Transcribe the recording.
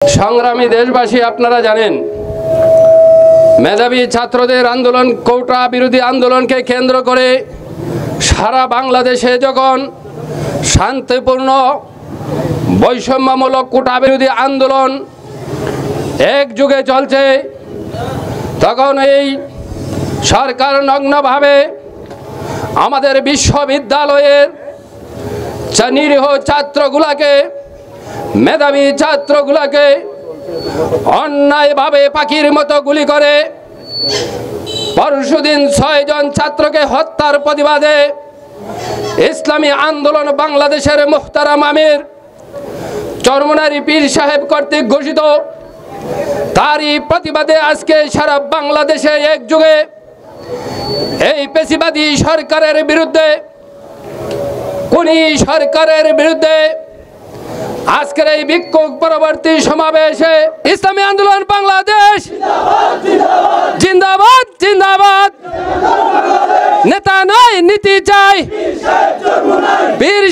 সংগ্রামী দেশবাসী, আপনারা জানেন মেধাবী ছাত্রদের আন্দোলন, কোটা বিরোধী আন্দোলনকে কেন্দ্র করে সারা বাংলাদেশে যখন শান্তিপূর্ণ বৈষম্যমূলক কোটা বিরোধী আন্দোলন এক যুগে চলছে, তখন এই সরকার নগ্নভাবে আমাদের বিশ্ববিদ্যালয়ের নিরীহ ছাত্রগুলাকে, মেধাবী ছাত্রগুলাকে অন্যায়ভাবে পাখির মতো গুলি করে পরশুদিন 6 জন ছাত্রকে হত্যার প্রতিবাদে ইসলামী আন্দোলন বাংলাদেশের মুহতারাম আমির চরমনারী পীর সাহেব কর্তৃক ঘোষিত তারই প্রতিবাদে আজকে সারা বাংলাদেশে একযোগে এই পেশিবাদী সরকারের বিরুদ্ধে, খুনি সরকারের বিরুদ্ধে আজকের এই বিক্ষোভ পরবর্তী সমাবেশে ইসলামী আন্দোলন বাংলাদেশ জিন্দাবাদ জিন্দাবাদ, নেতা নয় নীতি চাই, পীর